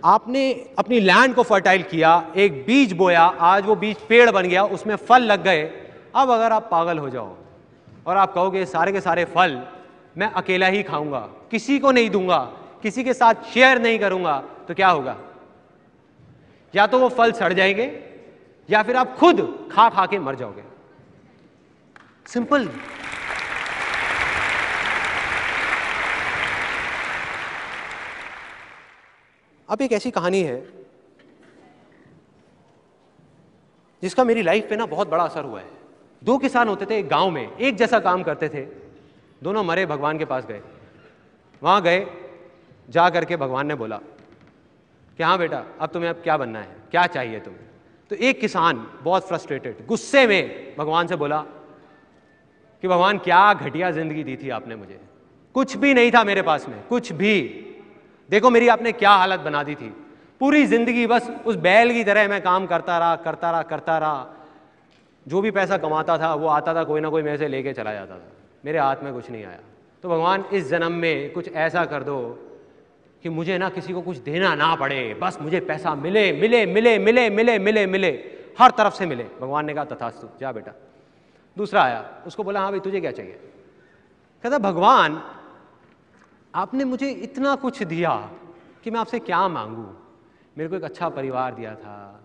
आपने अपनी लैंड को फर्टाइल किया, एक बीज बोया, आज वो बीज पेड़ बन गया, उसमें फल लग गए। अब अगर आप पागल हो जाओ और आप कहोगे सारे के सारे फल मैं अकेला ही खाऊंगा, किसी को नहीं दूंगा, किसी के साथ शेयर नहीं करूंगा, तो क्या होगा? या तो वो फल सड़ जाएंगे या फिर आप खुद खा खा के मर जाओगे। सिंपल। अब एक ऐसी कहानी है जिसका मेरी लाइफ पे ना बहुत बड़ा असर हुआ है। दो किसान होते थे एक गांव में, एक जैसा काम करते थे, दोनों मरे, भगवान के पास गए। वहां गए, जा करके भगवान ने बोला कि हाँ बेटा, अब तुम्हें अब क्या बनना है, क्या चाहिए तुम्हें? तो एक किसान बहुत फ्रस्ट्रेटेड, गुस्से में भगवान से बोला कि भगवान क्या घटिया जिंदगी दी थी आपने मुझे, कुछ भी नहीं था मेरे पास में, कुछ भी। देखो मेरी आपने क्या हालत बना दी थी, पूरी जिंदगी बस उस बैल की तरह मैं काम करता रहा। जो भी पैसा कमाता था वो आता था, कोई ना कोई मेरे से लेके चला जाता था, मेरे हाथ में कुछ नहीं आया। तो भगवान इस जन्म में कुछ ऐसा कर दो कि मुझे ना किसी को कुछ देना ना पड़े, बस मुझे पैसा मिले मिले मिले मिले मिले मिले मिले, हर तरफ से मिले। भगवान ने कहा तथास्तु, जा बेटा। दूसरा आया, उसको बोला हाँ भाई तुझे क्या चाहिए? कहता भगवान आपने मुझे इतना कुछ दिया कि मैं आपसे क्या मांगू। मेरे को एक अच्छा परिवार दिया था,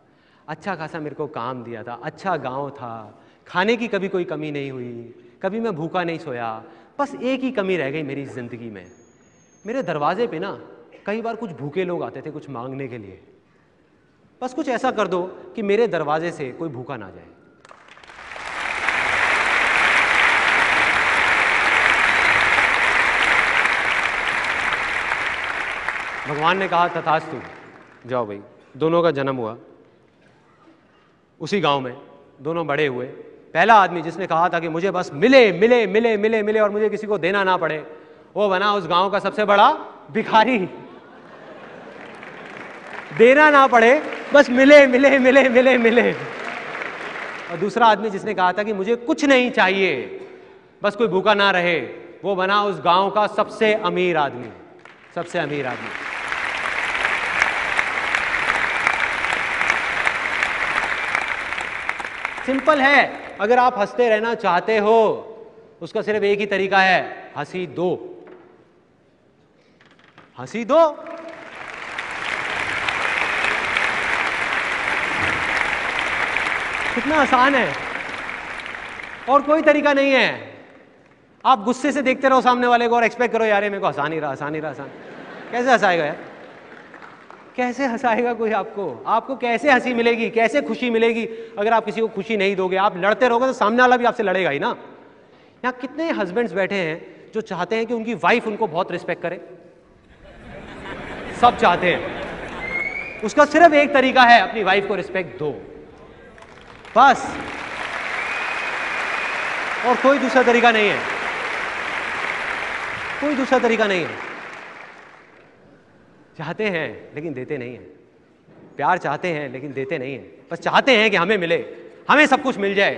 अच्छा खासा मेरे को काम दिया था, अच्छा गांव था, खाने की कभी कोई कमी नहीं हुई, कभी मैं भूखा नहीं सोया। बस एक ही कमी रह गई मेरी जिंदगी में, मेरे दरवाजे पे ना कई बार कुछ भूखे लोग आते थे कुछ मांगने के लिए। बस कुछ ऐसा कर दो कि मेरे दरवाजे से कोई भूखा ना जाए। भगवान ने कहा तथास्तु, जाओ भाई। दोनों का जन्म हुआ उसी गांव में, दोनों बड़े हुए। पहला आदमी जिसने कहा था कि मुझे बस मिले मिले मिले मिले मिले और मुझे किसी को देना ना पड़े, वो बना उस गांव का सबसे बड़ा भिखारी। देना ना पड़े, बस मिले मिले मिले मिले मिले। और दूसरा आदमी जिसने कहा था कि मुझे कुछ नहीं चाहिए, बस कोई भूखा ना रहे, वो बना उस गांव का सबसे अमीर आदमी, सबसे अमीर आदमी। सिंपल है, अगर आप हंसते रहना चाहते हो उसका सिर्फ एक ही तरीका है, हंसी दो, हंसी दो। कितना आसान है, और कोई तरीका नहीं है। आप गुस्से से देखते रहो सामने वाले को और एक्सपेक्ट करो यार ये मेरे को हंसा नहीं रहा, हंसा नहीं रहा, हंसा। कैसे हंसाएगा यार? कैसे हंसाएगा कोई आपको? आपको कैसे हंसी मिलेगी, कैसे खुशी मिलेगी अगर आप किसी को खुशी नहीं दोगे? आप लड़ते रहोगे तो सामने वाला भी आपसे लड़ेगा ही ना। यहाँ कितने हस्बैंड्स बैठे हैं जो चाहते हैं कि उनकी वाइफ उनको बहुत रिस्पेक्ट करे? सब चाहते हैं। उसका सिर्फ एक तरीका है, अपनी वाइफ को रिस्पेक्ट दो, बस, और कोई दूसरा तरीका नहीं है, कोई दूसरा तरीका नहीं है। चाहते हैं लेकिन देते नहीं हैं, प्यार चाहते हैं लेकिन देते नहीं हैं, बस चाहते हैं कि हमें मिले, हमें सब कुछ मिल जाए।